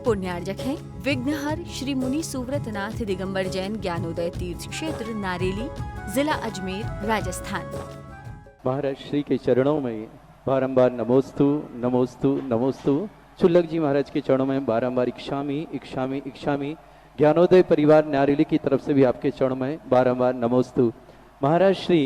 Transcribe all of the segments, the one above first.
पुण्यार्जक हैं विघ्नहर श्री मुनि सुव्रतनाथ दिगंबर जैन ज्ञानोदय तीर्थ क्षेत्र नारेली, जिला अजमेर, राजस्थान। महाराज श्री के चरणों में बारंबार नमोस्तु नमोस्तु नमोस्तु। चुल्लक जी महाराज के चरणों में बारंबार इक्षामी इक्षामी इक्षामी। ज्ञानोदय परिवार नारेली की तरफ से भी आपके चरणों में बारंबार नमोस्तु। महाराज श्री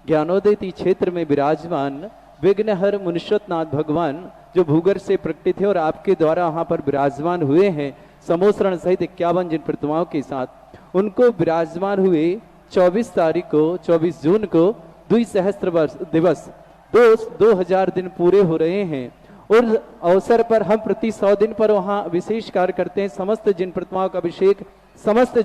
ज्ञानोदय क्षेत्र में विराजमान विघ्नहर मुनिश्वतनाथ भगवान जो भूगर से प्रकटित है और आपके द्वारा वहां पर विराजमान हुए हैं समोसरण सहित 51 जिन प्रतिमाओं के साथ, उनको विराजमान हुए 24 तारीख को 24 जून को द्विसहस्त्र वर्ष दिवस 2000 दिन पूरे हो रहे हैं। और अवसर पर हम प्रति 100 दिन पर वहाँ विशेष कार्य करते हैं। समस्त जिन प्रतिमाओं का अभिषेक समस्त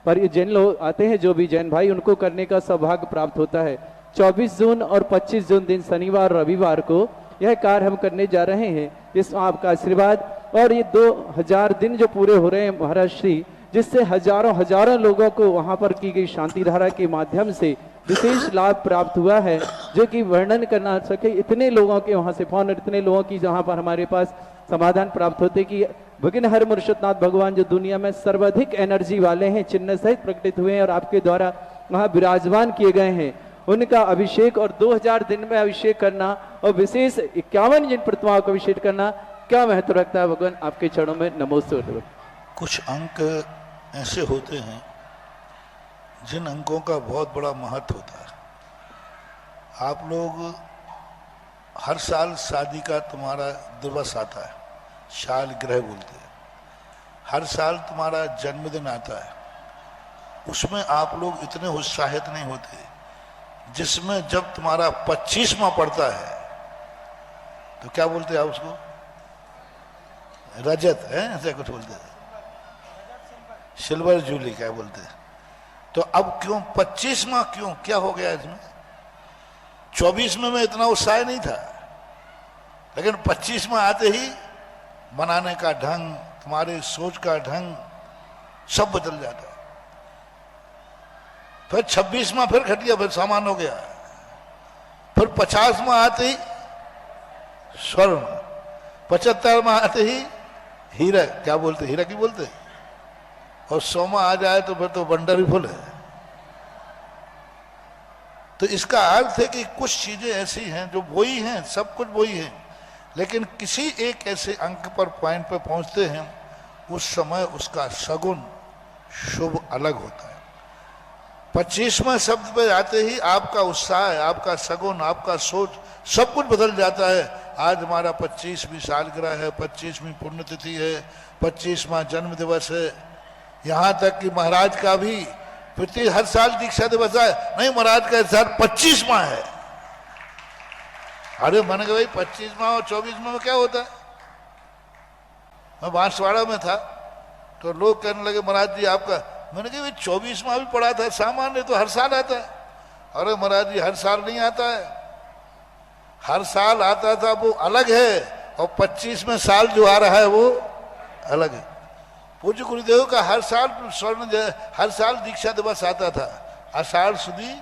जैन लोग आते हैं, जो भी जैन भाई, उनको करने का सौभाग्य प्राप्त होता है। 24 जून और 25 जून दिन शनिवार रविवार को यह कार्य हम करने जा रहे हैं। इस आपका आशीर्वाद और ये 2000 दिन जो पूरे हो रहे हैं महाराज श्री, जिससे हजारों लोगों को वहां पर की गई शांति धारा के माध्यम से विशेष लाभ प्राप्त हुआ है, जो कि वर्णन करना सके। इतने लोगों के वहां से फोन और इतने लोगों की जहां पर हमारे पास समाधान प्राप्त होते कि विघ्नहर मुनिश्वतनाथ भगवान जो दुनिया में सर्वाधिक एनर्जी वाले हैं, चिन्ह सहित प्रकटित हुए हैं और आपके द्वारा वहां विराजमान किए गए हैं, उनका अभिषेक और 2000 दिन में अभिषेक करना और विशेष 51 जिन प्रतिमाओं का अभिषेक करना क्या महत्व रखता है भगवान आपके चरणों में नमोस्तु। कुछ अंक ऐसे होते हैं जिन अंकों का बहुत बड़ा महत्व होता है। आप लोग हर साल शादी का तुम्हारा दिवस आता है, शाल ग्रह बोलते हैं। हर साल तुम्हारा जन्मदिन आता है, उसमें आप लोग इतने उत्साहित नहीं होते। जिसमें जब तुम्हारा 25वां पड़ता है तो क्या बोलते हैं आप उसको? रजत है, ऐसे कुछ बोलते हैं, सिल्वर जूली क्या बोलते हैं। तो अब क्यों 25वां, क्यों, क्या हो गया इसमें? 24 में इतना उत्साह नहीं था, लेकिन 25वां आते ही मनाने का ढंग, तुम्हारे सोच का ढंग सब बदल जाता है। फिर 26वां फिर घटिया, फिर सामान हो गया। फिर 50वां आते ही स्वर्ण, 75वां आते ही हीरा, क्या बोलते, हीरा की बोलते, और 100वां आ जाए तो फिर तो वंडरफुल है। तो इसका अर्थ है कि कुछ चीजें ऐसी हैं जो वही हैं, सब कुछ वही है, लेकिन किसी एक ऐसे अंक पर, पॉइंट पर पहुंचते हैं, उस समय उसका सगुन शुभ अलग होता है। 25वां शब्द पे आते ही आपका उत्साह, आपका सगुन, आपका सोच सब कुछ बदल जाता है। आज हमारा 25वीं सालगिरह है, 25वीं पुण्यतिथि है, 25वां जन्म दिवस है। यहाँ तक कि महाराज का भी प्रति हर साल दीक्षा दिवस है, नहीं महाराज का इस साल 25वां है। अरे मैंने कहा भाई 25वां और 24वां में क्या होता है? मैं बांसवाड़ा में था तो लोग कहने लगे महाराज जी आपका, मैंने कहा 24वां भी पड़ा था, सामान्य तो हर साल आता है। अरे महाराज जी हर साल नहीं आता है, हर साल आता था वो अलग है, और 25वें साल जो आ रहा है वो अलग है। पूज्य गुरुदेव का हर साल स्वर्ण, हर साल दीक्षा दिवस आता था, आषाढ़ सुदी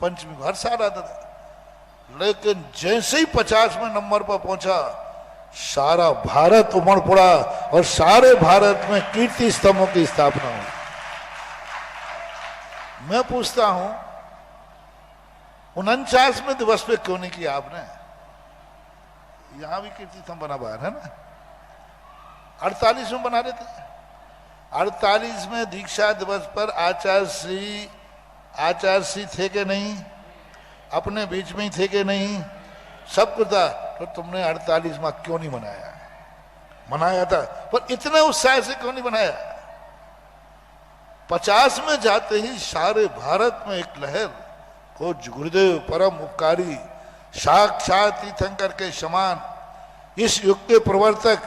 पंचमी को हर साल आता था। लेकिन जैसे ही 50वें नंबर पर पहुंचा, सारा भारत उमड़ पड़ा और सारे भारत में कीर्ति स्तंभों की स्थापना हुई। मैं पूछता हूं 49वें दिवस पे क्यों नहीं किया आपने? यहां भी कीर्ति स्तंभ बना बाहर है ना, 48 में बना देते। 48वें दीक्षा दिवस पर आचार्य श्री थे कि नहीं, अपने बीच में ही थे कि नहीं, सब कुछ था, तो तुमने 48वां क्यों नहीं मनाया? मनाया था, पर इतने उत्साह से क्यों नहीं मनाया? 50 में जाते ही सारे भारत में एक लहर को गुरुदेव परम उपकारी साक्षात तीर्थंकर के समान इस युग के प्रवर्तक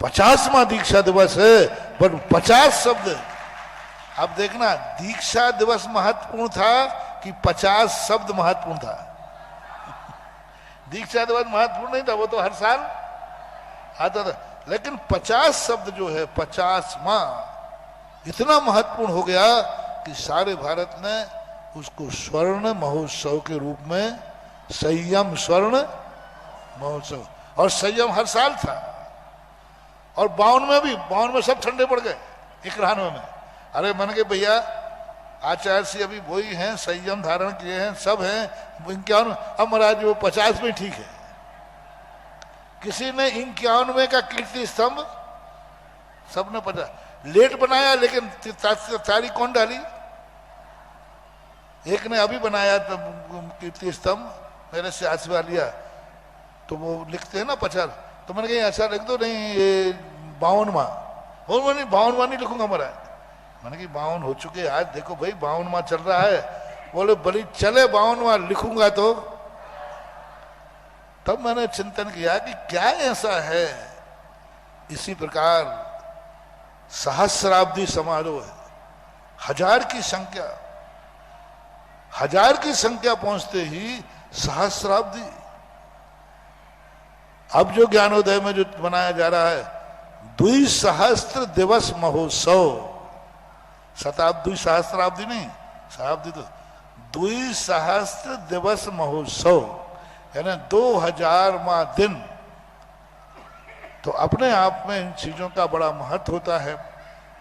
50वां दीक्षा दिवस है, पर 50 शब्द। अब देखना दीक्षा दिवस महत्वपूर्ण था कि 50 शब्द महत्वपूर्ण था? दीक्षा दिवस महत्वपूर्ण नहीं था, वो तो हर साल आता था, लेकिन 50 शब्द जो है 50वां इतना महत्वपूर्ण हो गया कि सारे भारत ने उसको स्वर्ण महोत्सव के रूप में, संयम स्वर्ण महोत्सव, और संयम हर साल था। और 52 में भी, 52 में सब ठंडे पड़ गए 91 में। अरे मन के भैया आचार्य से अभी वही हैं, संयम धारण किए हैं, सब हैं 51। अब महाराज वो 50 में ठीक है। किसी ने 91 का कीर्ति स्तंभ सबने 50 लेट बनाया, लेकिन तारीख कौन डाली? एक ने अभी बनाया तो कीर्ति स्तंभ, मेरे से आशीर्वाद लिया, तो वो लिखते हैं ना 50, तो मैंने कहा ऐसा लिख दो, नहीं ये 52वां, और मैंने 52वां नहीं लिखूंगा महाराज। मैंने कहा 52 हो चुके आज, देखो भाई 52वां चल रहा है। बोले बड़ी चले 52वां लिखूंगा तो। तब मैंने चिंतन किया कि क्या ऐसा है। इसी प्रकार सहस्राब्दी समारोह है, 1000 की संख्या, 1000 की संख्या पहुंचते ही सहस्राब्दी। अब जो ज्ञानोदय में जो मनाया जा रहा है द्विसहस्त्र दिवस महोत्सव, शताब्दी सहस्त्राब्दी नहीं, शताब्दी तो द्विसहस्त्र दिवस महोत्सव, यानी 2000वां दिन। तो अपने आप में इन चीजों का बड़ा महत्व होता है।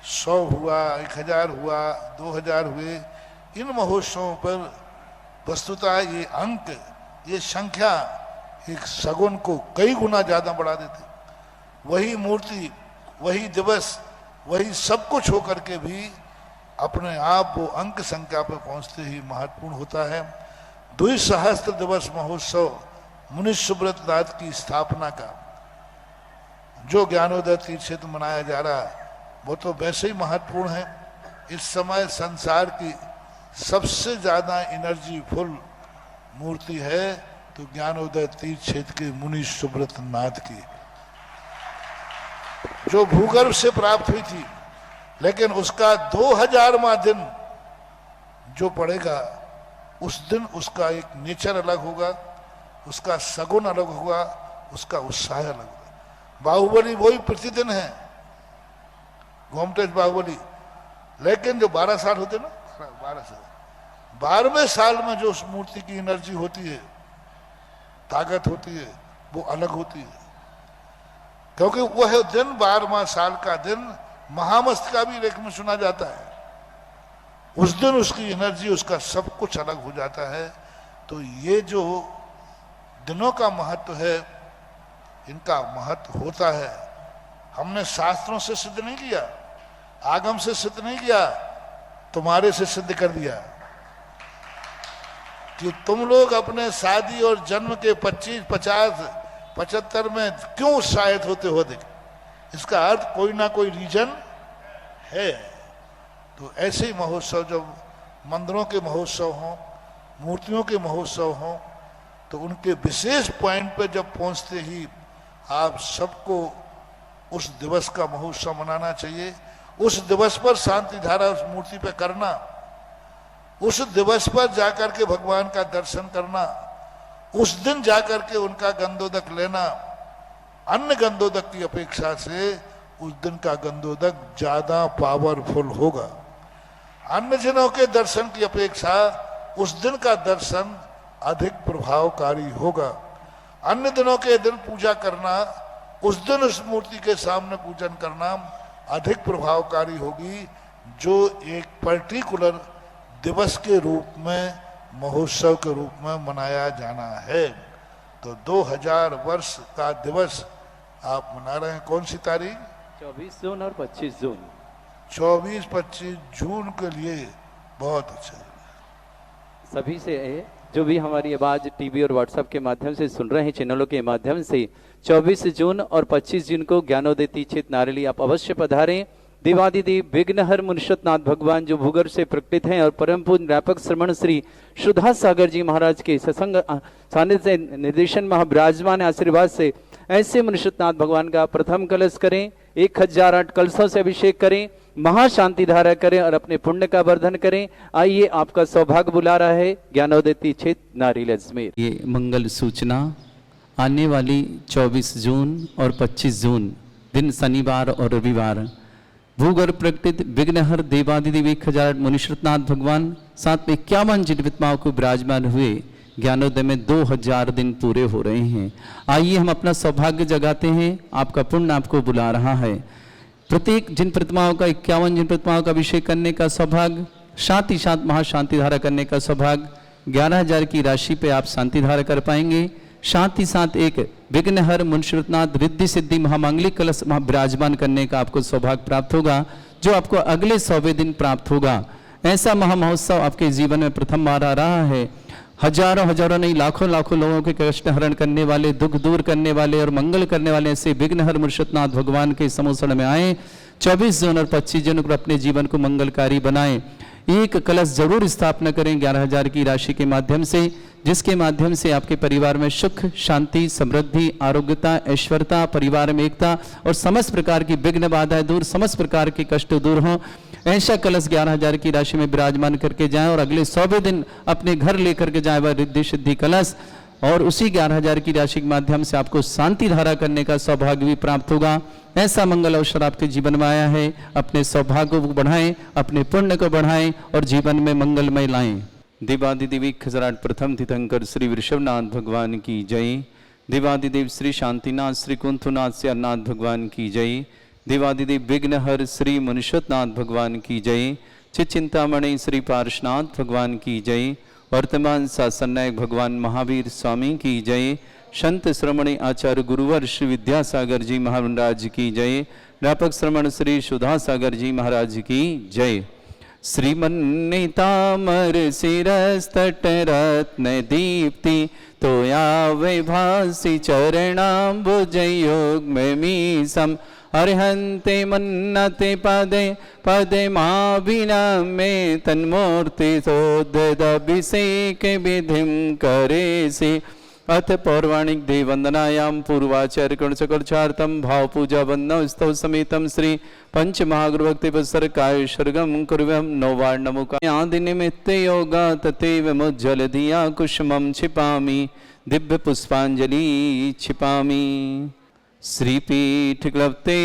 100 हुआ, 1000 हुआ, 2000 हुए, इन महोत्सवों पर वस्तुतः ये अंक, ये संख्या एक सगुन को कई गुना ज्यादा बढ़ा देते। वही मूर्ति, वही दिवस, वही सब कुछ होकर के भी अपने आप वो अंक संख्या पर पहुंचते ही महत्वपूर्ण होता है। द्विसहस्त्र दिवस महोत्सव मुनि सुब्रत नाथ की स्थापना का जो ज्ञानोदय तीर्थ क्षेत्र मनाया जा रहा है वो तो वैसे ही महत्वपूर्ण है। इस समय संसार की सबसे ज्यादा एनर्जी फुल मूर्ति है तो ज्ञानोदय तीर्थ क्षेत्र के मुनि सुब्रत नाथ की, जो भूगर्भ से प्राप्त हुई थी, लेकिन उसका 2000वां दिन जो पड़ेगा उस दिन उसका एक नेचर अलग होगा, उसका सगुन अलग होगा, उसका उत्साह अलग होगा। बाहुबली वही प्रतिदिन है, गोमटेश बाहुबली, लेकिन जो 12 साल होते ना, 12 साल, 12वें साल में जो उस मूर्ति की एनर्जी होती है, ताकत होती है, वो अलग होती है। क्योंकि वह दिन 12वां साल का दिन महामस्त का भी लेख में सुना जाता है। उस दिन उसकी एनर्जी, उसका सब कुछ अलग हो जाता है। तो ये जो दिनों का महत्व है, इनका महत्व होता है। हमने शास्त्रों से सिद्ध नहीं किया, आगम से सिद्ध नहीं किया, तुम्हारे से सिद्ध कर दिया कि तुम लोग अपने शादी और जन्म के 25, 50, 75 में क्यों उत्साहित होते हो। देख, इसका अर्थ कोई ना कोई रीजन है। तो ऐसे ही महोत्सव, जब मंदिरों के महोत्सव हों, मूर्तियों के महोत्सव हों, तो उनके विशेष पॉइंट पे जब पहुंचते ही आप सबको उस दिवस का महोत्सव मनाना चाहिए। उस दिवस पर शांति धारा उस मूर्ति पे करना, उस दिवस पर जाकर के भगवान का दर्शन करना, उस दिन जाकर के उनका गंधोदक लेना, अन्य गंधोदक की अपेक्षा से उस दिन का गंधोदक ज्यादा पावरफुल होगा। अन्य दिनों के दर्शन की अपेक्षा उस दिन का दर्शन अधिक प्रभावकारी होगा। अन्य दिनों के दिन पूजा करना, उस दिन उस मूर्ति के सामने पूजन करना अधिक प्रभावकारी होगी, जो एक पर्टिकुलर दिवस के रूप में, महोत्सव के रूप में मनाया जाना है। तो 2000 वर्ष का दिवस आप मना रहे हैं। कौन सी तारीख? 24 जून और 25 जून। 24-25 जून के लिए बहुत अच्छा। सभी से जो भी हमारी आवाज टीवी और व्हाट्सएप के माध्यम से सुन रहे हैं, चैनलों के माध्यम से, 24 जून और 25 जून को ज्ञानोदय तीर्थ क्षेत्र नारेली आप अवश्य पधारें। देवादिदेव विघ्नहर मुनिश्वतनाथ भगवान जो भूगर्भ से प्रकटित हैं और परम पूज्य व्यापक श्रमण श्री सुधा सागर जी महाराज के सत्संग सानिध्य से निर्देशन में विराजमान आशीर्वाद से ऐसे मुनिश्वतनाथ भगवान का प्रथम कलश करें, 1008 कलशों से अभिषेक करें, महाशांति धारा करें और अपने पुण्य का वर्धन करें। आइए, आपका सौभाग्य बुला रहा है ज्ञानोदय तीर्थ क्षेत्र नारेल अजमेर। ये मंगल सूचना आने वाली 24 जून और 25 जून दिन शनिवार और रविवार भूगर्भ प्रकटित विघ्नहर देवादिदेव 1008 मुनिश्वतनाथ भगवान साथ में 51 जीवितमाओं को विराजमान हुए ज्ञानोदय में 2000 दिन पूरे हो रहे हैं। आइए हम अपना सौभाग्य जगाते हैं, आपका पुण्य आपको बुला रहा है। प्रत्येक जिन प्रतिमाओं का 51 जिन प्रतिमाओं का अभिषेक करने का सौभाग्य, साथ ही साथ महाशांति धारा करने का सौभाग्य, 11,000 की राशि पे आप शांति धारा कर पाएंगे। साथ ही साथ एक विघ्नहर मुंशीरत्नाथ रिद्धि सिद्धि महामांगलिक कलश विराजमान करने का आपको सौभाग्य प्राप्त होगा, जो आपको अगले 100वें दिन प्राप्त होगा। ऐसा महामहोत्सव आपके जीवन में प्रथम बार आ रहा है। हजारों नहीं लाखों लोगों के कष्ट हरण करने वाले, दुख दूर करने वाले और मंगल करने वाले ऐसे विघ्नहर मुंशीरत्नाथ भगवान के समोसण में आए। 24 जून और 25 जून को अपने जीवन को मंगलकारी बनाएं। एक कलश जरूर स्थापना करें 11,000 की राशि के माध्यम से, जिसके माध्यम से आपके परिवार में सुख, शांति, समृद्धि, आरोग्यता, ऐश्वर्यता, परिवार में एकता और समस्त प्रकार की विघ्न बाधाएं दूर, समस्त प्रकार के कष्ट दूर हों। ऐसा कलश 11,000 की राशि में विराजमान करके जाएं और अगले 100वें दिन अपने घर लेकर के जाएं वह रिद्धि सिद्धि कलश, और उसी 11,000 की राशि के माध्यम से आपको शांति धारा करने का सौभाग्य भी प्राप्त होगा। ऐसा मंगल अवसर आपके जीवन में आया है। अपने सौभाग्य को बढ़ाएं, अपने पुण्य को बढ़ाएं और जीवन में मंगलमय लाएं। देवादिदेवी खजराट प्रथम तीर्थंकर श्री वृषभनाथ भगवान की जय। देवादिदेव श्री शांतिनाथ श्री कुंथुनाथ श्यारनाथ भगवान की जय। देवादिदेव विघ्नहर श्री मुनीश्वरनाथ भगवान की जय। चिचिंतामणि श्री पार्श्वनाथ भगवान की जय। वर्तमान शासन नायक भगवान महावीर स्वामी की जय। संत श्रमणी आचार्य गुरुवर श्री विद्यासागर जी महाराज की जय। व्यापक श्रमण श्री सुधा सागर जी महाराज की जय। श्रीमन्नितामर शिरस्तट रत्न दीप्ति तोया वैभासी चरणाम्बुजयोग में मीसम अर्हन्ते मन्नते पदे पदे मां बिना में तन्मूर्ति सोदभिषेक विधिम करे से। अथ पौर्वाणिक देववंदनायाम पूर्वाचार्य कर्णचकर्चार्थम भाव पूजा वंदन स्तव समेतम श्री पंच महागुरु भक्ति बसर काय सर्गम कुर्वम नौवार नमुका आदि निमित्त योगा तथैव मुज्जल दिया कुसुमं छिपामि दिव्य पुष्पांजलि छिपामि। श्रीपीठ क्लप्ते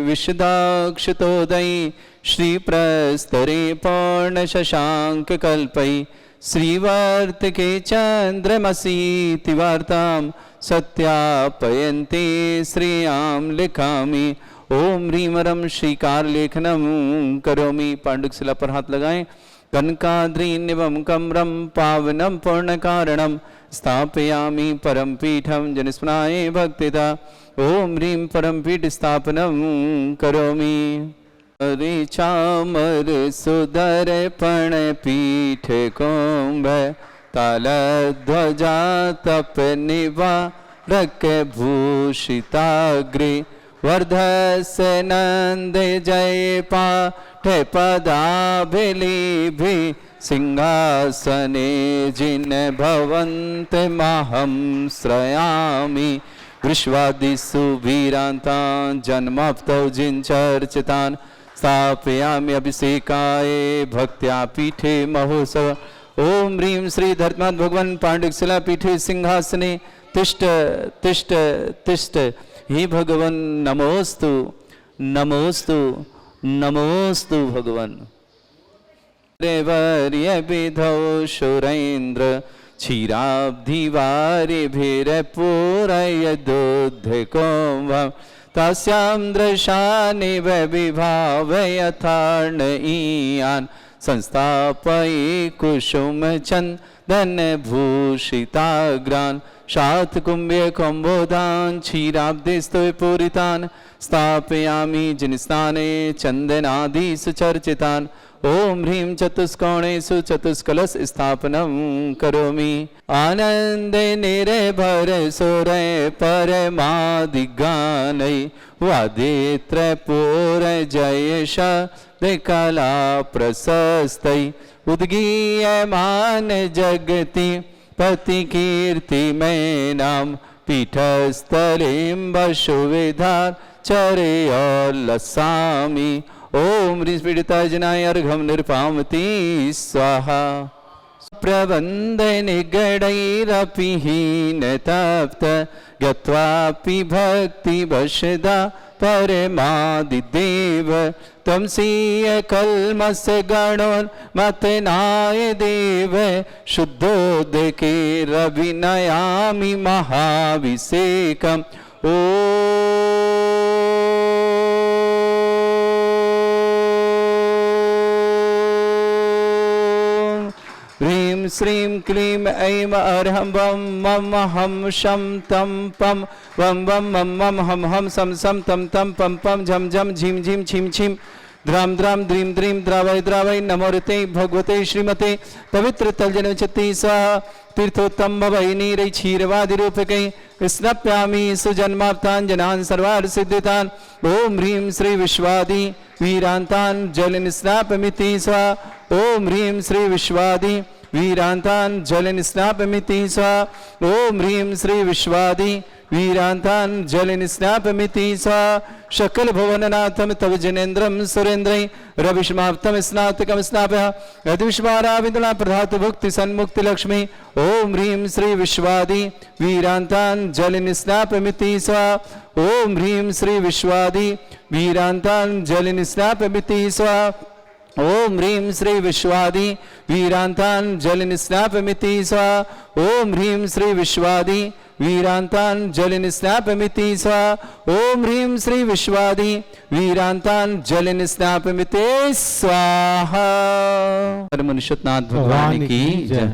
विशदाक्षतोदयी श्री प्रस्तरे पौर्ण शशांक कल्पई श्रीवार्तिके चंद्रमसी वार्तां सत्यापयन्ते श्रियां लिखामि। ओम ह्रीं रं श्रीकार लेखनम करोमि। पांडुशिला पर हाथ लगाएं। कनकाद्रीनिवं कमरं पावनं पूर्ण कारणं स्थापयामि परम पीठं जनस्मराय भक्तिदा। ओम ह्रीं परम पीठ स्थापनं करोमि। अरे चामर सुदर्पण पीठ कुंभ ताल ध्वजा तप निवारक भूषिताग्रे वर्धस्य नंद जय पाठ पदाभिलेभि सिंहासने जिन भवन्त महं श्रयामि। विश्वादिषु वीरान्तान् जन्माप्तौ जिन चर्चितान् स्थापयामि अभिषेकाय भक्त्या पीठे महोत्सव। ओम ह्रीं श्री धर्मात् भगवान पांडुशिला पीठे सिंहासने तिष्ठ तिष्ठ तिष्ठ। हे भगवान नमोस्तु नमोस्तु नमोस्तु भगवान। वर्य विधौ सुरेन्द्र क्षीराब्धिवारि भीरपूरय दुद्धकुम्भम् तस्यां दृशानि विभाव यथार्ण ईयान् संस्थापयि कुसुम चंदन भूषिताग्रान् शातकुम्भे कुम्भोदान् क्षीराब्धिस्तु पूरितान् स्थापयामि जिनस्थाने चंदनादि सुचर्चितान्। ओम ह्रीं चतुष्कोणेषु चतुष्कलश स्थापनं करोमि। आनंद निर्भर सुर परमादिगानै वादित्र पूर जय शब्द कला प्रशस्तै उद्गीयमान जगति पति कीर्ति में नाम पीठस्थलीं वसुविधार चर्योल्लसामि। ओम ह्रीं पीडिताय जनाय अर्घं निर्पामति स्वाहा। प्रबंध निगडैरपि हीन तप्त गत्वापि भक्ति वशदा परमादिदेव त्वमसीय कल्मष गणोन्मथनाय देव शुद्धोदके रविनयामि महाभिषेकम् ओ ह्रीं श्रीं क्लीं ऐं अर्हं वं मम हं शं तं पं वं वं मं मम हं हं सं सं तं तं पं पं झं झं झिं झिं छिं छिं द्रां द्रां द्रीं द्रीं द्रावय द्रावय नमोरते भगवते श्रीमते पवित्र तलजनचति स्वाहा तीर्थोत्तम भवैनीरै क्षीरवादिरूपकै स्नप्यामि सुजन्माप्ताञ्जनान् सर्वार्थ सिद्धितान् ॐ ह्रीं श्री विश्वादि वीरान्तान् जलनिस्नापमिति स्वाहा ॐ ह्रीं श्री विश्वादि वीरान्तान् जलनिस्नापमिति स्वाहा ॐ ह्रीं श्री विश्वादि वीरान्तान् जलनिस्नापमिति स्वाहा शकल भुवननाथं तव जनेन्द्रं सुरेन्द्रै रविष्माप्तं स्नातकं स्नापय यद्विश्वाराविन्दुना प्रधातु भुक्ति सन्मुक्ति लक्ष्मी ॐ ह्रीं श्री विश्वादि वीरान्तान् जलनिस्नापमिति स्वाहा ॐ ह्रीं श्री विश्वादि वीरान्तान् जलनिस्नापमिति स्वाहा ओम ह्रीं श्री विश्वादि वीरान्तान् जलनिस्नापमिति स्वाहा ओम ह्रीं श्री विश्वादि वीरान्तान् जलनिस्नापमिति स्वाहा ओम ह्रीं श्री विश्वादि वीरान्तान् जलनिस्नापमिति स्वाहा। मनुष्यनाथ भगवान की जय।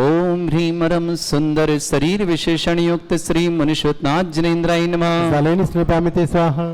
ओम ह्रीं रम सुंदर शरीर विशेषण युक्त श्री मनुष्यनाथ जनेन्द्राय नमः। जलनिस्नापमिति स्वाहा।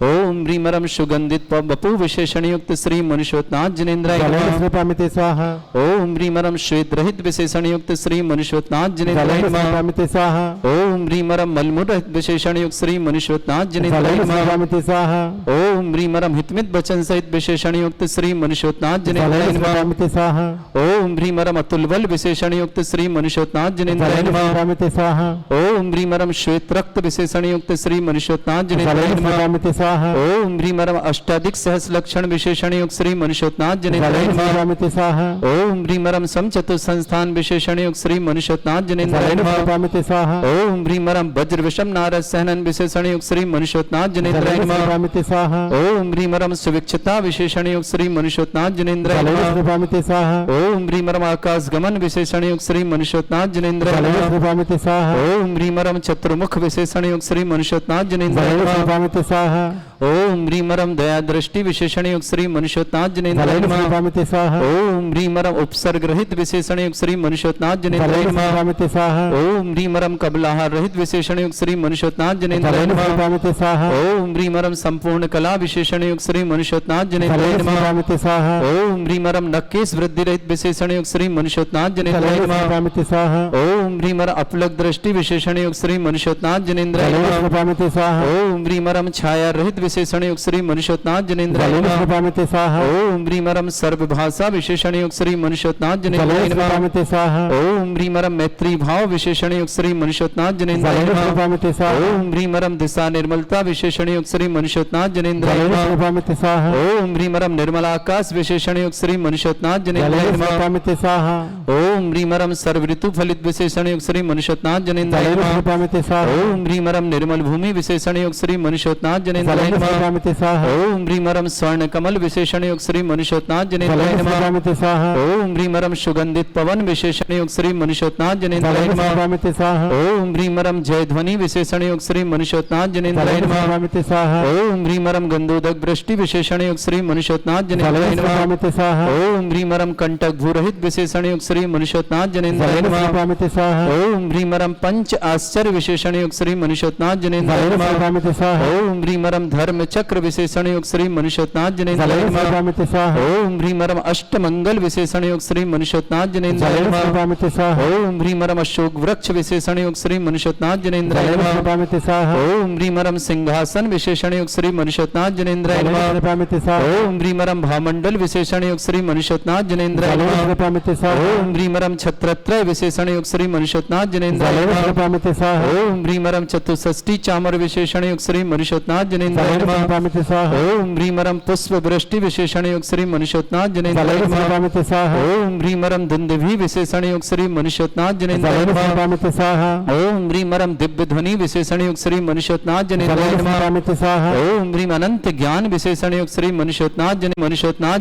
ओम ह्रीं रम सुगंधित बपु विशेषण युक्त श्री मनुष्यनाथ जनेन्द्राय नमः। जलनिस्नापमिति स्वाहा। ओम ह्रीं रम श्वेत रहित विशेषण युक्त श्री मनुष्यनाथ जनेन्द्राय नमः। जलनिस्नापमिति स्वाहा। ओम ह्रीं रम मलमूल रहित विशेषण युक्त श्री मनुष्यनाथ जनेन्द्राय नमः। जलनिस्नापमिति स्वाहा। ओम ह्रीं रम हितमित वचन सहित विशेषण युक्त श्री मनुष्यनाथ जनेन्द्राय नमः। जलनिस्नापमिति स्वाहा। ओम ह्रीं रम अतुल बल विशेषण युक्त श्री मनुष्यनाथ जनेन्द्राय नमः। जलनिस्नापमिति स्वाहा। ओम ह्रीं रम श्वेत रक्त विशेषण युक्त श्री मनुष्यनाथ जनेन्द्राय नमः। जलनिस्नापमिति स्वाहा। ओम ह्रीं रम अष्टाधिक सहस लक्षण विशेषण युक्त श्री मनुष्यनाथ जनेन्द्राय नमः। जलनिस्नापमिति स्वाहा। ओम ह्रीं रम समचतु संस्थान विशेषण युक्त श्री मनुष्यनाथ जनेन्द्राय नमः। जलनिस्नापमिति स्वाहा। ओम ह्रीं रम वज्र विषम नारद सहनन विशेषण युक्त श्री मनुष्यनाथ जनेन्द्राय नमः। जलनिस्नापमिति स्वाहा। ओम ह्रीं रम सुविक्षता विशेषण युक्त श्री मनुष्यनाथ जनेन्द्राय नमः। जलनिस्नापमिति स्वाहा। ओम ह्रीं रम आकाश गमन विशेषण युक्त श्री मनुष्यनाथ जनेन्द्राय नमः। जलनिस्नापमिति स्वाहा। ओम ह्रीं रम चतुर्मुख विशेषण युक्त श्री मनुष्यनाथ जनेन्द्राय नमः। जलनिस्नापमिति स्वाहा। ओम ह्रीं रम दया दृष्टि विशेषण युक्त श्री मनुष्यनाथ जनेन्द्राय नमः। जलनिस्नापमिति स्वाहा। ओम ह्रीं रम उपसर्ग रहित विशेषण युक्त श्री मनुष्यनाथ जनेन्द्राय नमः। जलनिस्नापमिति स्वाहा। ओम ह्रीं रम कबलाहार रहित विशेषण युक्त श्री मनुष्यनाथ जनेन्द्राय नमः। जलनिस्नापमिति स्वाहा। ओम ह्रीं रम संपूर्ण कला विशेषण युक्त श्री मनुष्यनाथ जनेन्द्राय नमः। जलनिस्नापमिति स्वाहा। ओम ह्रीं रम नक्केश वृद्धि रहित विशेषण युक्त श्री मनुष्यनाथ जनेन्द्राय नमः। जलनिस्नापमिति स्वाहा। ओम ह्रीं रम अपलक दृष्टि विशेषण युक्त श्री मनुष्यनाथ जनेन्द्राय नमः। जलनिस्नापमिति स्वाहा। ओम ह्रीं रम छाया रहित विशेषण युक्त श्री मनुष्यनाथ जनेन्द्राय नमः। जलनिस्नापमिति स्वाहा। ओम ह्रीं रम सर्वभाषा विशेषण युक्त श्री मनुष्यनाथ जनेन्द्राय नमः। जलनिस्नापमिति स्वाहा। ओम ह्रीं रम मैत्री भाव विशेषण युक्त श्री मनुष्यनाथ जनेन्द्राय नमः। जलनिस्नापमिति स्वाहा। ओम ह्रीं रम दिशा निर्मलता विशेषण युक्त श्री मनुष्यनाथ जनेन्द्राय नमः। जलनिस्नापमिति स्वाहा। ओम ह्रीं रम निर्मल आकाश विशेषण युक्त श्री मनुष्यनाथ जनेन्द्राय नमः। जलनिस्नापमिति स्वाहा। ओम ह्रीं रम सर्व ऋतु फलित विशेषण युक्त श्री मनुष्यनाथ जनेन्द्राय नमः। जलनिस्नापमिति स्वाहा। ओम ह्रीं रम निर्मल भूमि विशेषण युक्त श्री मनुष्यनाथ जनेन्द्राय नमः। जलनिस्नापमिति स्वाहा। ओम ह्रीं रम स्वर्ण कमल विशेषण युक्त श्री मनुष्यनाथ जनेन्द्राय नमः। जलनिस्नापमिति स्वाहा। ओम ह्रीं रम सुगंधित पवन विशेषण युक्त श्री मनुष्यनाथ जनेन्द्राय नमः। जलनिस्नापमिति स्वाहा। ओम ह्रीं रम जय ध्वनि विशेषण युक्त श्री मनुष्यनाथ जनेन्द्राय नमः। जलनिस्नापमिति स्वाहा। ओम ह्रीं रम गंधोदक वृष्टि विशेषण युक्त श्री मनुष्यनाथ जनेन्द्राय नमः। जलनिस्नापमिति स्वाहा। ओम ह्रीं रम कंटक भूरहित विशेषण युक्त श्री मनुष्यनाथ जनेन्द्राय नमः। जलनिस्नापमिति स्वाहा। ओम ह्रीं रम पंच आश्चर्य विशेषण युक्त श्री मनुष्यनाथ जनेन्द्राय नमः। जलनिस्नापमिति स्वाहा। ओम ह्रीं रम धर्म चक्र विशेषण युक्त श्री मनुष्यनाथ जनेन्द्राय नमः। जलनिस्नापमिति स्वाहा। ओम ह्रीं रम अष्ट मंगल विशेषण युक्त श्री मनुष्यनाथ जनेन्द्राय नमः। जलनिस्नापमिति स्वाहा। ओम ह्रीं रम अशोक वृक्ष विशेषण युक्त श्री मनुष्यनाथ जनेन्द्राय नमः। जलनिस्नापमिति स्वाहा। ओम ह्रीं रम सिंहासन विशेषण युक्त श्री मनुष्यनाथ जनेन्द्राय नमः। जलनिस्नापमिति स्वाहा। ओम ह्रीं रम भामंडल विशेषण युक्त श्री मनुष्यनाथ जनेन्द्राय नमः। जलनिस्नापमिति स्वाहा। ओम ह्रीं रम छत्रत्रय विशेषण युक्त श्री मनुष्यनाथ जनेन्द्राय नमः। जलनिस्नापमिति स्वाहा। ओम ह्रीं रम चतुष्षष्टि चामर विशेषण युक्त श्री मनुष्यनाथ जनेन्द्राय स्वामिते स्वाहा ओम ह्रीमरम पुष्प वृष्टि विशेषण योग श्री मनुष्योत्नाथ जनेन्द्राय नमः स्वामिते स्वाहा ओम ह्रीमरम दुंदुभि विशेषण योग श्री मनुष्योत्नाथ जनेन्द्राय नमः स्वामिते स्वाहा ओम ह्रीमरम दिव्य ध्वनि विशेषण योग श्री मनुष्योत्नाथ जनेन्द्राय नमः स्वामिते स्वाहा ओम ह्रीम अनंत ज्ञान विशेषण योग श्री मनुष्योत्नाथ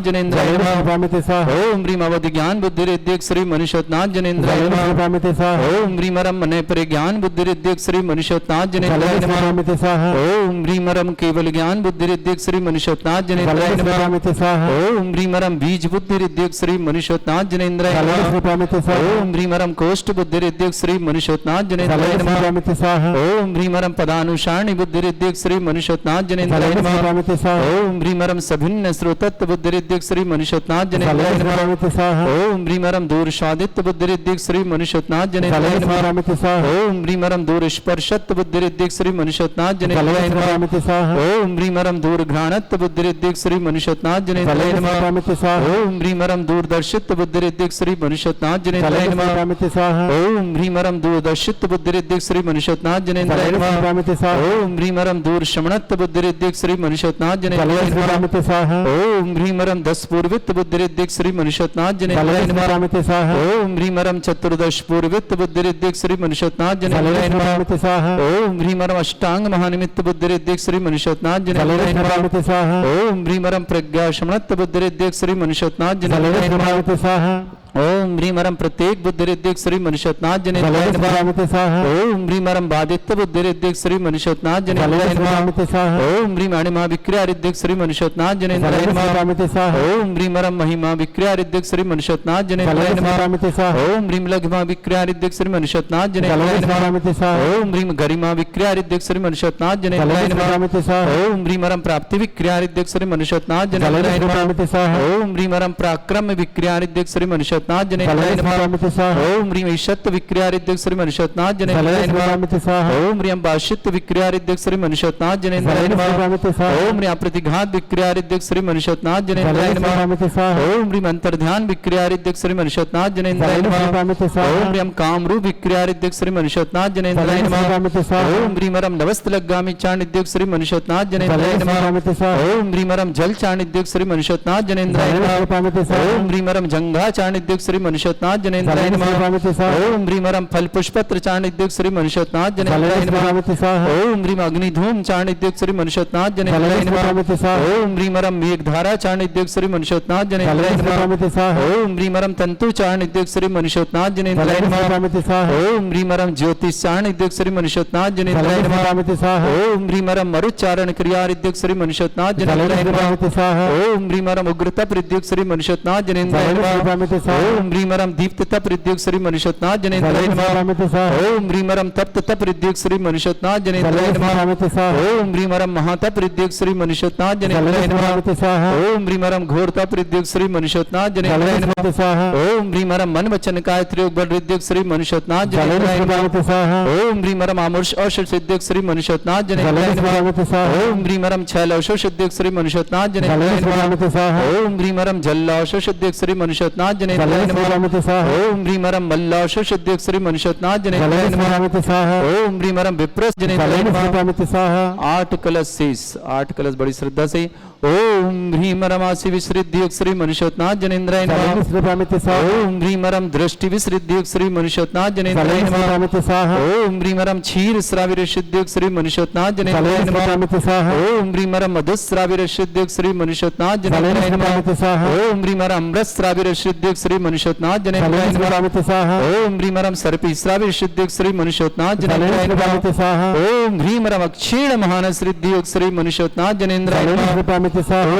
जनेन्द्राय नमः स्वामिते स्वाहा ओम ह्रीम अवधि ज्ञान बुद्धि रिद्धिक श्री मनुष्योत्नाथ जनेन्द्राय नमः स्वामिते स्वाहा ओम ह्रीमरम मन परिज्ञान बुद्धि रिद्धिक श्री मनुष्योत्नाथ जनेन्द्राय नमः स्वामिते स्वाहा ओम ह्रीमरम केवल ज्ञान बुद्धि रिद्धिक श्री मनुष्योत्नाथ जनेन्द्राय नमः स्वामिते स्वाहा ओम ह्रीमरम बीज बुद्धि रिद्धिक श्री मनुष्योत्नाथ जनेन्द्राय नमः स्वामिते स्वाहा ओम ह्रीमरम कोष्ठ बुद्धि रिद्धिक श्री मनुष्योत्नाथ जनेन्द्राय नमः स्वामिते स्वाहा ओम ह्रीमरम पदानुसारणी बुद्धि रिद्धिक श्री मनुष्योत्नाथ जनेन्द्राय नमः स्वामिते स्वाहा ओम ह्रीमरम सभिन्न श्रोतत्व बुद्धि रिद्धिक श्री मनुष्योत्नाथ जनेन्द्राय नमः स्वामिते स्वाहा ओम ह्रीमरम दूर स्वादित्व बुद्धि रिद्धिक श्री मनुष्योत्नाथ जनेन्द्राय नमः स्वामिते स्वाहा ओम ह्रीमरम दूर स्पर्शत्व बुद्धि रिद्धिक श्री मनुष्योत्नाथ जनेन्द्राय नमः स्वामिते स्वाहा ओम ह्रीमरम दूर घ्राणत्व बुद्धि रिद्धिक श्री मनुष्योत्नाथ जनेन्द्राय नमः स्वामिते स्वाहा ओम ह्रीमरम दूरदर्शित्व बुद्धि रिद्धिक श्री मनुष्योत्नाथ जनेन्द्राय नमः स्वामिते स्वाहा ओम ह्रीमरम दूरदर्शित्व बुद्धि रिद्धिक श्री मनुष्योत्नाथ जनेन्द्राय नमः स्वामिते स्वाहा ओम ह्रीमरम दूर श्रवणत्व बुद्धि रिद्धिक श्री मनुष्योत्नाथ जनेन्द्राय नमः स्वामिते स्वाहा ओम ह्रीमरम दस पूर्वित्व बुद्धि रिद्धिक श्री मनुष्योत्नाथ जनेन्द्राय नमः स्वामिते स्वाहा ओम ह्रीमरम चतुर्दश पूर्वित्व बुद्धि रिद्धिक श्री मनुष्योत्नाथ जनेन्द्राय नमः स्वामिते स्वाहा ओम ह्रीमरम अष्टांग महानिमित्त बुद्धि रिद्धिक श्री मनुष्योत्नाथ जनेन्द्राय नमः स्वामिते स्वाहा ओम ह्रीमरम प्रज्ञा शमनत्व बुद्धि रिद्धिक श्री मनुष्योत्नाथ जनेन्द्राय नमः स्वामिते स्वाहा ओम ह्रीमरम प्रत्येक बुद्धि रिद्धिक श्री मनुष्योत्नाथ जनेन्द्राय नमः स्वामिते स्वाहा ओम ह्रीमरम बादित्य बुद्धि रिद्धिक श्री मनुष्योत्नाथ जनेन्द्राय नमः स्वामिते स्वाहा ओम ह्रीम अणिमा विक्रिया रिद्धिक श्री मनुष्योत्नाथ जनेन्द्राय नमः स्वामिते स्वाहा ओम ह्रीमरम महिमा विक्रिया रिद्धिक श्री मनुष्योत्नाथ जनेन्द्राय नमः स्वामिते स्वाहा ओम ह्रीम लघिमा विक्रिया रिद्धिक श्री मनुष्योत्नाथ जनेन्द्राय नमः स्वामिते स्वाहा ओम ह्रीम गरिमा विक्रिया रिद्धिक श्री मनुष्योत्नाथ जनेन्द्राय नमः स्वामिते स्वाहा ओम ह्रीमरम प्राप्ति विक्रिया रिद्धिक श्री मनुष्योत्नाथ जनेन्द्राय नमः स्वामिते स्वाहा ओम ह्रीमरम पराक्रम विक्रिया रिद्धिक श्री मनुष्योत्नाथ जनेन्द्राय नमः स्वामिते स्वाहा ओम ह्रीम ईशत्व विक्रिया रिद्धिक श्री मनुष्योत्नाथ जनेन्द्राय नमः स्वामिते स्वाहा ओम ह्रीम बाशित्व विक्रिया रिद्धिक श्री मनुष्योत्नाथ जनेन्द्राय नमः स्वामिते स्वाहा ओम ह्रीम प्रतिघात विक्रिया रिद्धिक श्री मनुष्योत्नाथ जनेन्द्राय नमः स्वामिते स्वाहा ओम ह्रीम अंतर्ध्यान विक्रिया रिद्धिक श्री मनुष्योत्नाथ जनेन्द्राय नमः स्वामिते स्वाहा ओम ह्रीम कामरूप विक्रिया रिद्धिक श्री मनुष्योत्नाथ जनेन्द्राय नमः स्वामिते स्वाहा ओम ह्रीमरम नवस्तलगामी चाणिद्यक श्री मनुष्योत्नाथ जनेन्द्राय नमः स्वामिते स्वाहा ओम ह्रीमरम जल चाणिद्यक श्री मनुष्योत्नाथ जनेन्द्राय नमः स्वामिते स्वाहा ओम ह्रीमरम जंघा चाणिद्यक श्री मनुष्योत्नाथ जनेन्द्राय नमः स्वामिते स्वाहा ओम ह्रीमरम फल पुष्पत्र चाणिद्यक श्री मनुष्योत्नाथ जनेन्द्राय नमः स्वामिते स्वाहा ओम ह्रीम अग्निधूम चाणिद्यक श्री मनुष्योत्नाथ जनेन्द्राय नमः स्वामिते स्वाहा ओम ह्रीमरम मेघधारा चाणिद्यक श्री मनुष्योत्नाथ जनेन्द्राय नमः स्वामिते स्वाहा ओम ह्रीमरम तंतु चाणिद्यक श्री मनुष्योत्नाथ जनेन्द्राय नमः स्वामिते स्वाहा ओम ह्रीमरम ज्योतिष चाणिद्यक श्री मनुष्योत्नाथ जनेन्द्राय नमः स्वामिते स्वाहा ओम ह्रीमरम मरुच्चारण क्रिया रिद्धिक श्री मनुष्योत्नाथ जनेन्द्राय नमः स्वामिते स्वाहा ओम ह्रीमरम उग्रतप रिद्धिक श्री मनुष्योत्नाथ जनेन्द्राय नमः स्वामिते स्वाहा ओम ह्रीमरम दीप्ततप रिद्धिक श्री मनुष्योत्नाथ जनेन्द्राय नमः स्वामिते स्वाहा ओम ह्रीमरम तप्त तप रिद्धिक श्री मनुष्योत्नाथ जनेन्द्राय नमः स्वामिते स्वाहा ओम ह्रीमरम महातप रिद्धिक श्री मनुष्योत्नाथ जनेन्द्राय नमः स्वामिते स्वाहा ओम ह्रीमरम घोर तप रिद्धिक श्री मनुष्योत्नाथ जनेन्द्राय नमः स्वामिते स्वाहा ओम ह्रीमरम मन वचन काय त्रियोग बल रिद्धिक श्री मनुष्योत्नाथ जनेन्द्राय नमः स्वामिते स्वाहा ओम ह्रीमरम आमुष औषध सिद्धिक श्री मनुष्योत्नाथ जनेन्द्राय नमः स्वामिते स्वाहा ओम ह्रीमरम छैल औषध सिद्धिक श्री मनुष्योत्नाथ जनेन्द्राय नमः स्वामिते स्वाहा ओम ह्रीमरम जल औषध सिद्धिक श्री मनुष्योत्नाथ जनेन्द्राय नमः स्वामिते स्वाहा ओम ह्रीमरम मल्ल औषध सिद्धिक श्री मनुष्योत्नाथ जनेन्द्राय नमः स्वामिते स्वाहा ओम ह्रीमरम विप्रस जनेन्द्राय नमः स्वामिते स्वाहा 8 कलश शेष 8 कलश बड़ी श्रद्धा से ओम ह्रीमरम आसि विश्रिद्धियुक्त श्री मनुष्योत्नाथ जनेन्द्राय नमः स्वामिते स्वाहा ओम ह्रीमरम दृष्टि विश्रिद्धियुक्त श्री मनुष्योत्नाथ जनेन्द्राय नमः स्वामिते स्वाहा ओम ह्रीमरम क्षीर श्राविर सिद्धियुक्त श्री मनुष्योत्नाथ जनेन्द्राय नमः स्वामिते स्वाहा ओम ह्रीमरम मधुश्राविर सिद्धियुक्त श्री मनुष्योत्नाथ जनेन्द्राय नमः स्वामिते स्वाहा ओम ह्रीमरम अमृत श्राविर सिद्धियुक्त श्री मनुष्योत्नाथ जनेन्द्राय नमः स्वामिते स्वाहा ओम ह्रीमरम सर्पी श्राविर सिद्धियुक्त श्री मनुष्योत्नाथ जनेन्द्राय नमः स्वामिते स्वाहा ओम ह्रीमरम अक्षीण महान सिद्धियुक्त श्री मनुष्योत्नाथ जनेन्द्राय नमः स्वामिते स्वाहा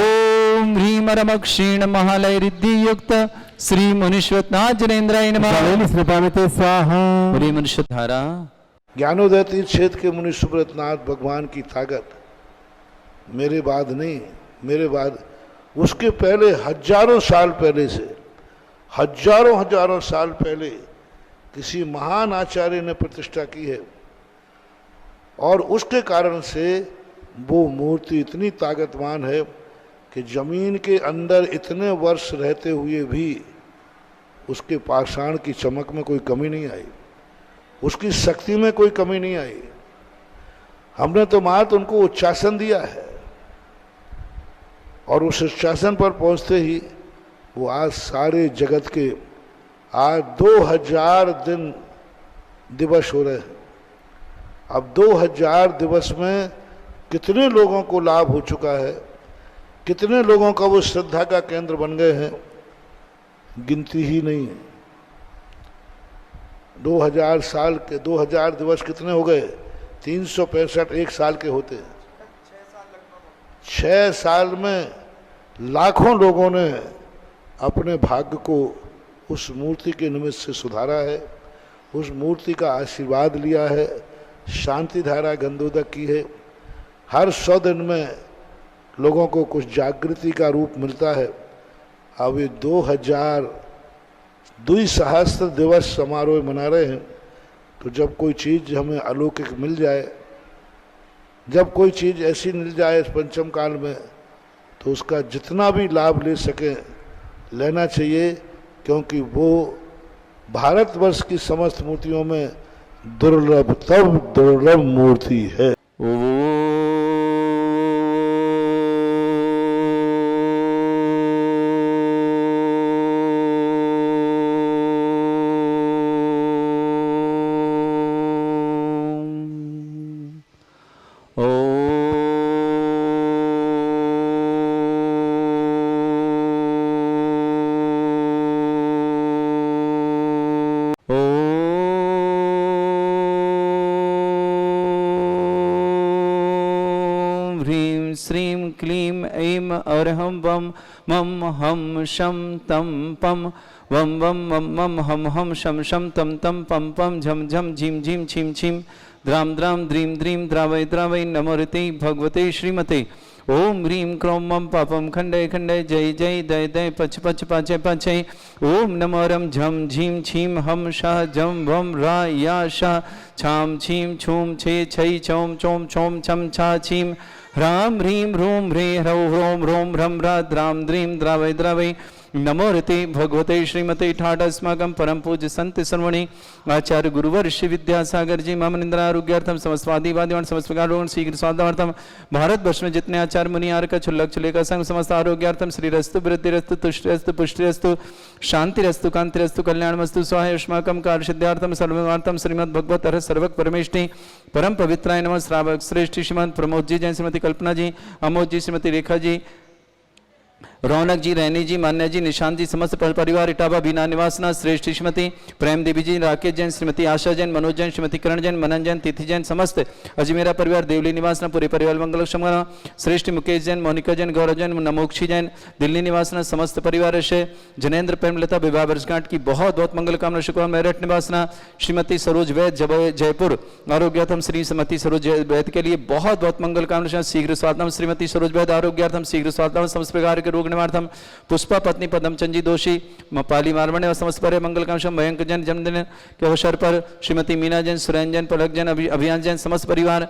ओम ह्रीमरम क्षीण महालय रिद्धि युक्त श्री मनुष्योत्नाथ जनेन्द्राय नमः स्वामिते स्वाहा बोलिए मनुष्य धारा ज्ञानोदय तीर्थ क्षेत्र के मुनि सुब्रतनाथ भगवान की ताकत मेरे बाद नहीं, मेरे बाद उसके पहले हजारों साल पहले से हजारों साल पहले किसी महान आचार्य ने प्रतिष्ठा की है और उसके कारण से वो मूर्ति इतनी ताकतवान है कि जमीन के अंदर इतने वर्ष रहते हुए भी उसके पाषाण की चमक में कोई कमी नहीं आई, उसकी शक्ति में कोई कमी नहीं आई। हमने तो मात्र उनको उच्चासन दिया है, और उस शीर्षासन पर पहुंचते ही वो आज सारे जगत के आज 2000 दिवस हो रहे हैं। अब 2000 दिवस में कितने लोगों को लाभ हो चुका है, कितने लोगों का वो श्रद्धा का केंद्र बन गए हैं, गिनती ही नहीं है। 2000 साल के 2000 दिवस कितने हो गए? 365 एक साल के होते हैं। 6 साल में लाखों लोगों ने अपने भाग्य को उस मूर्ति के निमित्त से सुधारा है, उस मूर्ति का आशीर्वाद लिया है, शांति धारा गंधोदक की है। हर 100 दिन में लोगों को कुछ जागृति का रूप मिलता है। अब ये 2000 दिवस समारोह मना रहे हैं। तो जब कोई चीज़ हमें अलौकिक मिल जाए, जब कोई चीज़ ऐसी मिल जाए इस पंचम काल में, तो उसका जितना भी लाभ ले सकें लेना चाहिए, क्योंकि वो भारतवर्ष की समस्त मूर्तियों में दुर्लभ मूर्ति है। श्रीं क्लीं ऐं अरहं वं मं हम शं तं पं वं वं मं मं हम शं शं तं तं पं पं झं झं झीं झीं छीं छीं द्रां द्रां द्रीं द्रीं द्रावै द्रावै नमोरते भगवते श्रीमते। ओम ह्रीं क्रों मं पापं खंडय खंडय जय जय दय दय पच पच पाचय पाचय। ओम नमो रं झं झीं छीं हम शाह जं वं रा या शा छां छीं छूं छे छै चौं चौं चौं छं छा छीं ह्रां ह्रीं ह्रूं ह्रे ह्रौ ह्रों ह्रों ह्रं ह्रा द्रां द्रीं द्रावै द्रावै नमो रते भगवते श्रीमते। ठाठ अस्माकं परम पूज्य संत सर्वणि आचार्य गुरुवर श्री विद्यासागर जी मम निंद्रारोग्यार्थम समस्वादी वादिवान समस्त प्रकार शीघ्र स्वादार्थम भारत वर्ष में जितने आचार्य मुनि आर का छुल्लक छुले का संग समस्त आरोग्यार्थम श्री रस्तु वृद्धिरस्तु तुष्टिरस्तु पुष्टिरस्तु शांतिरस्तु कांतिरस्तु कल्याणमस्तु स्वाहा अस्माकं कार्य सिद्धार्थम सर्वमार्थम श्रीमद् भगवत अर्थ सर्वक परमेष्टि परम पवित्राय नमः। श्रावक श्रेष्ठ श्रीमंत प्रमोद जी जैन श्रीमती कल्पना जी अमोद जी श्रीमती रेखा जी रौनक जी रैनी जी मान्या जी निशांत जी समस्त परिवार इटावा बीना निवासना श्रेष्ठ श्रीमती प्रेम देवी जी राकेश जैन श्रीमती आशा जैन मनोज जैन श्रीमती करण जैन मनन जैन तिथि जैन समस्त अजमेरा परिवार देवली निवासना पूरे परिवार मंगल क्षमना श्रेष्ठ मुकेश जैन मोनिका जैन गौरव जैन नमोक्षी जैन दिल्ली निवासना समस्त परिवार से जनेन्द्र प्रेमलता विवाह वर्षगांठ की बहुत बहुत मंगल कामना शुक्र। मेरठ निवासना श्रीमती सरोज वैद जयपुर आरोग्यार्थम श्री श्रीमती सरोज वैद के लिए बहुत बहुत मंगल कामना शीघ्र स्वास्थ्य श्रीमती सरोज वैद आरोग्यार्थम शीघ्र स्वास्थ्य समस्त प्रकार के रोग निवार्थम पुष्पा पत्नी पद्मचंद जी दोषी पाली मारवणे और समस्त पर मंगल कामशम मयंक जैन जन्मदिन के अवसर पर श्रीमती मीना जैन सुरैन जैन पलक जैन अभियान जैन समस्त परिवार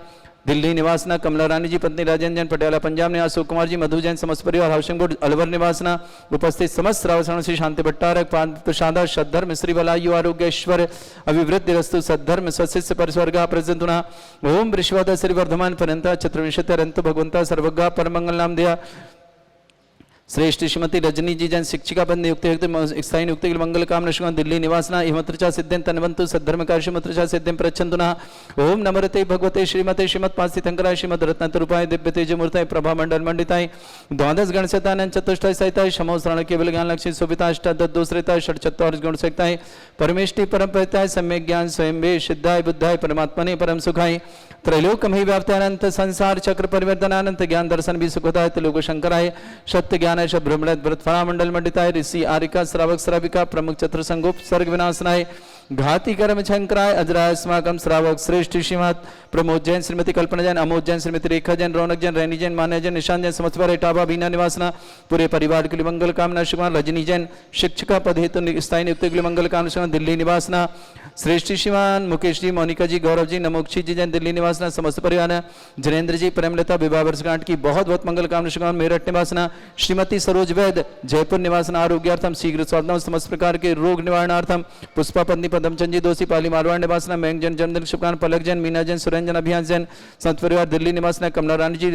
दिल्ली निवासना कमला रानी जी पत्नी राजेंद्र जैन पटियाला पंजाब निवास अशोक कुमार जी मधु जैन समस्त परिवार हाउसिंग बोर्ड अलवर निवासना उपस्थित समस्त श्रावण श्री शांति भट्टारक प्रसादा सद्धर्म श्री बलायु आरोग्यश्वर अभिवृद्धि रस्तु सद्धर्म स्वशिष्य परिस्वर्गा प्रजंतुना ओम विश्वाद श्री वर्धमान पर्यंता चतुर्विंशत्यरंत भगवंता सर्वज्ञा परमंगल नाम दिया। श्रेष्ठ श्रीमती रजनी जी जैन शिक्षिका पद नियुक्त स्थायी नियुक्ति के मंगल कामना शुभ दिल्ली निवासना हिमत्रचा सिद्धेन तनवंतु सद्धर्म कार्य सिद्धिं प्रच्छन्तुना। ओम नमरते भगवते श्रीमते श्रीमत् पास्थितंकराय श्रीमद रत्नतरूपाय दिव्य तेज मूर्ताय प्रभा मंडल मंडिताय द्वादश गण सहिताय चतुष्टाय सहिताय समो श्रवण केवल ज्ञान लक्ष्मी शोभिता अष्टादश दोषरेताय षट्चत्वारिश गुण सहिताय परमेष्टि परम परिताय सम्यक ज्ञान स्वयं वे सिद्धाय बुद्धाय परमात्मने परम सुखाय त्रैलोकमहि व्याप्तानंत संसार चक्र परिवर्तनानंत ज्ञान दर्शन भी सुखदाय त्रिलोक शंकराय सत्य ज्ञान ब्रह्मण व्रतफला मंडल मंडिताय ऋषि आरिका श्रावक श्राविका प्रमुख चतुर संगोप सर्ग विनाशनाय घाती कर्म शंकराय अजराय अस्माकं श्रावक श्रेष्ठ श्रीमत प्रमोद जैन श्रीमती कल्पना जैन अमोद जैन श्रीमती रेखा जैन रौनक जैन रैनी जैन मान्या जैन निशान जैन समस्त इटावा बीना निवासना पूरे परिवार के लिए मंगल कामना शुभ। रजनी जैन शिक्षिका पद हेतु स्थायी नियुक्ति के लिए मंगल कामना शुभ दिल्ली निवासना श्रेष्ठ श्रीमान मुकेश जी मोनिका जी गौरव जी नमोक्षी जी जैन दिल्ली निवासना समस्त परिवार जनेन्द्र जी प्रेमलता विवाह वर्षगांठ की बहुत बहुत मंगल कामना शुभ। मेरठ निवासना श्रीमती सरोज वैद जयपुर निवासना आरोग्यार्थम शीघ्र स्वास्थ्य समस्त प्रकार के रोग निवारणार्थम पुष्पा पत्नी पदम चंद जी दोषी पाली मारवाड़ निवास ना मयंक जैन जन्मदिन शुभकामना पलक जैन मीना जैन सुरेंद्र जैन अभियान जैन संत परिवार दिल्ली निवास ना कमला रानी जी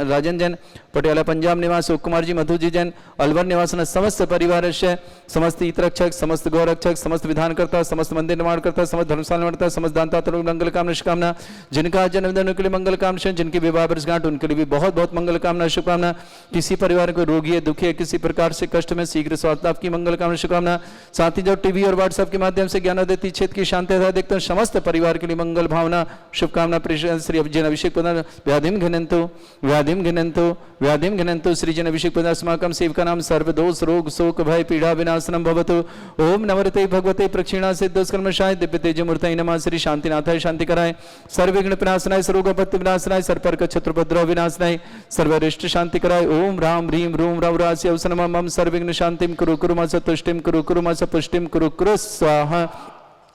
राजन जैन पटियाला पंजाब निवास सुख कुमार जी मधु जी जैन अलवर निवास ना समस्त परिवार समस्त हितरक्षक समस्त गौरक्षक समस्त विधानकर्ता समस्त मंदिर निर्माणकर्ता समस्त धर्मशाला निर्माणकर्ता समस्त दानता मंगल कामना शुभकामना जिनका जन्मदिन उनके लिए मंगल कामना जिनकी विवाह वर्षगांठ उनके लिए भी बहुत बहुत मंगल कामना शुभकामना किसी परिवार को रोगी है दुखी है किसी प्रकार से कष्ट में शीघ्र स्वास्थ्य लाभ की मंगल कामना शुभकामना साथ ही जो टीवी और व्हाट्सएप के माध्यम से ज्ञानोदय क्षेत्र की शांति देखते हैं समस्त परिवार के लिए मंगल भावना शुभकामना श्री जन अभिषेक प्रदान व्याधिम घिनंतु श्री जन अभिषेक प्रदान अस्माकं सेवका नाम सर्वदोष रोग शोक भय पीड़ा विनाशनम भवतु ओम नमरते भगवते प्रक्षिणा सिद्धस्कर्मशाय दिव्य तेज मूर्तये नमः श्री शांतिनाथाय शांति कराय सर्वविघ्न विनाशनाय सर्वोपत्ति विनाशनाय सर्वपर्क शत्रुपद्रव विनाशनाय सर्वरिष्ट शांति कराय ओम राम ह्रीम रूम रवरास्य अवसनम मम सर्वविघ्न शांतिम कुरु कुरु मस तुष्टिम कुरु कुरु मस पुष्टिम कुरु कुरु स्वाहा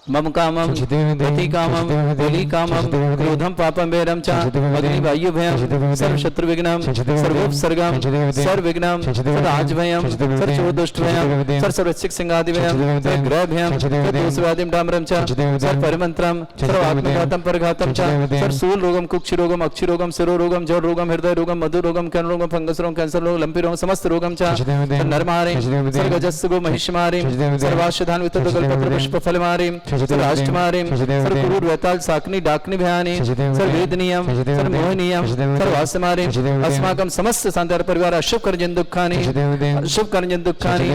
मम कामम गति कामम बलि कामम क्रोधम पापम वैरम च अग्नि वायु भयम सर्व शत्रु विघ्नम सर्वोपसर्गम सर्वविघ्नम सर्वराज भयम सर्वदुष्ट भयम सर्वरक्षक सिंहादि भयम सर्वग्रह भयम सर्वदोषवादिम डामरम च सर्वपरिमंत्रम सर्वात्मघातम परघातम च सर्वसूल रोगम कुक्षि रोगम अक्षि रोगम शिरो रोगम जड़ रोगम हृदय रोगम मधु रोगम कर्ण रोगम फंगस रोगम कैंसर रोगम लंपी रोगम समस्त रोगम च नरमारे सर्वगजस्सु महिषमारे सर्वाशधान वितुगल पुष्प फलमारे सर्वाष्टमारीम सर्वकुरूर वैताल साकनी डाकनी भयानी सर्ववेदनीयम सर्वमोहनीयम सर्वासमारीम अस्माकं समस्त शांतार परिवार अशुभ कर्जन दुखानि अशुभ कर्जन दुखानि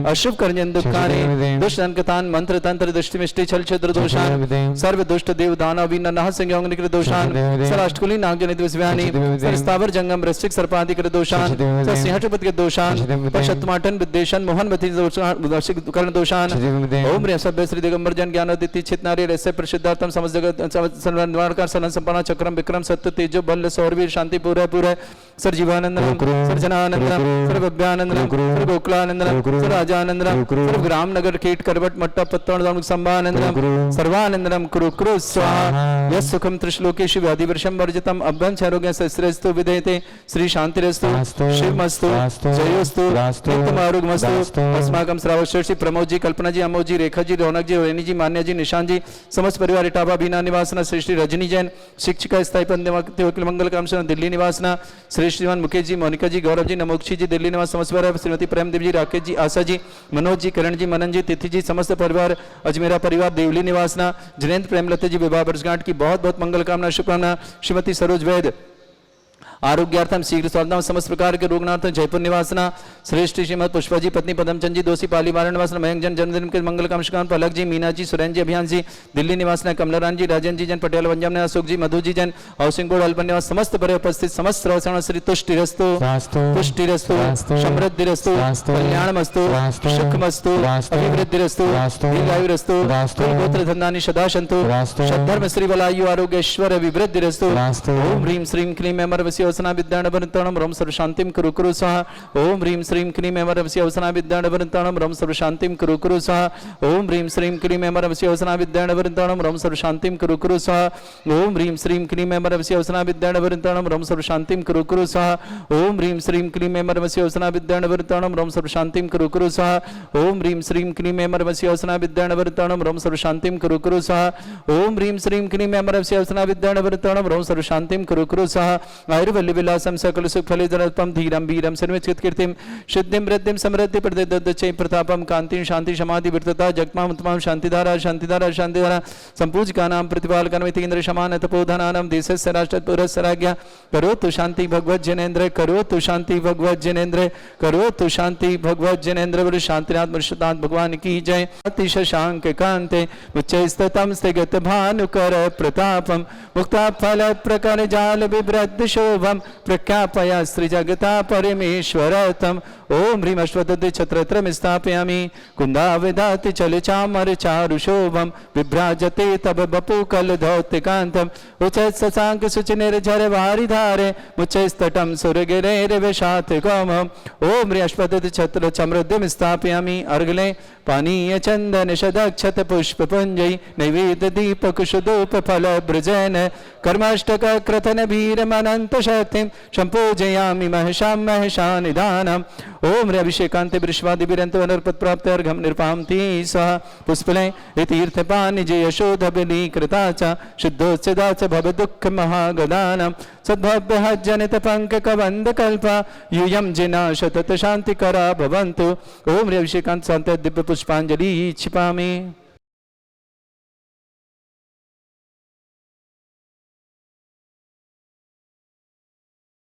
अशुभ कर्जन दुखानि दुष्ट अंकतान मंत्र तंत्र दृष्टि मिष्टि छल छद्र दोषान सर्व दुष्ट देव दानव विन नह संयोग निकृत दोषान सर्वाष्टकुली नागजनित विस्व्यानि सर्वस्थावर जंगम वृश्चिक सर्पादि कृत दोषान सर्वसिंहटपति के दोषान पशत्माटन विद्वेषण मोहनमति दोषान कर्ण दोषान ओम रे सभ्य श्री दिगंबर जन ज्ञान दिति चितनारी रस्य प्रसिद्धार्थम समस्त जगत सर्वनिवारकार सलन संपन्न चक्रम विक्रम सत्य तेजो बल सौरवीर शांति पूरा सर्वजीवानंदनम सर्वजनानंदनम सर्वभव्यानंदनम सर्वगोकुलानंदनम सर्वराजानंदनम सर्वग्राम नगर कीट करवट मट्टा पत्तन संभानंदनम सर्वानंदनम कुरु कुरु स्वाहा यस् सुखम त्रिश्लोकेषु व्याधि वर्षम वर्जितम अभ्यं छरोग्य सस्त्रस्तु विधेयते श्री शांतिरस्तु शिवमस्तु जयोस्तु नित्यम आरोग्यमस्तु अस्माकं श्रावक प्रमोद जी कल्पना जी अमोद जी रेखा जी रौनक जी रेनी जी मान्या जी निशान जी समस्त परिवार इटावा बीना निवासना श्री श्री रजनी जैन शिक्षिका स्थायी वकील मंगल कामशना दिल्ली निवासना श्री श्रीमान मुकेश जी मोनिका जी गौरव जी नमोक्षी जी दिल्ली निवास समस्त परिवार श्रीमती प्रेमदेव जी राकेश जी आशा जी मनोज जी किरण जी मनन जी तिथि जी समस्त परिवार अजमेरा परिवार देवली निवासना जिनेन्द्र प्रेमलता जी विवाह वर्षगांठ की बहुत बहुत मंगल कामना शुभकामना श्रीमती सरोज वैद आरोग्यार्थम शीघ्र स्वास्थ्य समस्त प्रकार के रोगनार्थम जयपुर निवासना श्रेष्ठ श्रीमद पुष्पा जी पत्नी पदमचंद जी दोषी पाली मारण निवासना मयंक जन जन्मदिन के मंगल कामशकान पलक जी मीना जी सुरेंद्र जी अभियान जी दिल्ली निवासना कमलारान जी राजन जी जन पटियाला पंजाब निवास सुख जी मधु जी जन हाउसिंग बोर्ड अल्पन निवास समस्त पर उपस्थित समस्त श्रवण श्री तुष्टिरस्तु पुष्टिरस्तु समृद्धिरस्तु कल्याणमस्तु सुखमस्तु अभिवृद्धिरस्तु दीर्घायुरस्तु गोत्र धन्दानि सदा सन्तु सद्धर्म श्री बलायु आरोग्य ऐश्वर्य विवृद्धिरस्तु ओम ह्रीं श्रीं क्लीं अमरवसी अवसना विद्याणवरंतणम रम सर्व शांतिम कुरु कुरु स्वाहा ओम ह्रीं श्रीं क्लीं अमरवसी अवसना विद्याणवरंतणम रम सर्व शांतिम कुरु कुरु स्वाहा ओम ह्रीं श्रीं क्लीं अमरवसी अवसना विद्याणवरंतणम रम सर्व शांतिम कुरु कुरु स्वाहा ओम ह्रीं श्रीं क्लीं अमरवसी अवसना विद्याणवरंतणम रम सर्व शांतिम कुरु कुरु स्वाहा ओम ह्रीं श्रीं क्लीं अमरवसी अवसना विद्याणवरंतणम रम सर्व शांतिम कुरु कुरु स्वाहा ओम ह्रीं श्रीं क्लीं अमरवसी अवसना विद्याणवरंतणम रम सर्व शांतिम कुरु कुरु स्वाहा ओम ह्रीं श्रीं क्लीं अमरवसी अवसना विद्याणवरंतणम रम सर्व शांतिम कुरु कुरु स्वाहा आयुर्वल्ली विलासम सकल सुख फले जलपम धीरम वीरम सर्वचित कीर्तिम सिद्धिम वृद्धिम समृद्धि प्रदे प्रतापम कांति शांति समाधि वृत्तता जगमाम उत्तमम शांतिधारा शांतिधारा शांतिधारा संपूजका नाम प्रतिपाल कर्मितेन्द्र समान तपोधनानाम देशस्य राष्ट्रपुरस्य राज्ञा करोतु शांति भगवत जनेन्द्र करोतु शांति भगवत जनेन्द्र करोतु शांति भगवत जनेन्द्र बोलो शांतिनाथ मुर्शिदाथ भगवान की जय अतिशय शांक कांते उच्चस्ततम स्थिगत भानुकर प्रतापम मुक्ता फल प्रकर जाल विभ्रद्ध शोभम प्रख्यापया श्री जगता परमेश्वरतम ओम ह्रीं अश्वदधि छत्रत्रम स्थापयामि कुंदाविदाति चल चामर चारु शोभम विभ्राजते तब बपु कल धौतिकांतम उचैत ससांक सुच निर्झर वारिधारे मुच्चैस्तटम सुरगिरेर विशात गौमम ओम ह्रीं अश्वदधि छत्र चमृद्धिम स्थापयामि अर्गले पानीय चंदन शदक्षत पुष्प पुंजय नैवेद्य दीप कुशधूप फल ब्रजन कर्माष्टक क्रतन भीरमनंत शक्तिम संपूजयामि महशां महशानिदानम ओम रे अभिषेकांते वृषवादि विरंत वनर्पत प्राप्त अर्घम निर्पामति सह पुष्पले तीर्थपानि जय शोध बलीकृता च शुद्धोच्चदा च भव दुःख महागदानम सद्भव्य जनित पंक कवंद कल्पा यूयम जिना शतत शांति करा भवन्तु ओम रे अभिषेकांत शांत दिव्य पुष्पांजलि क्षिपामि।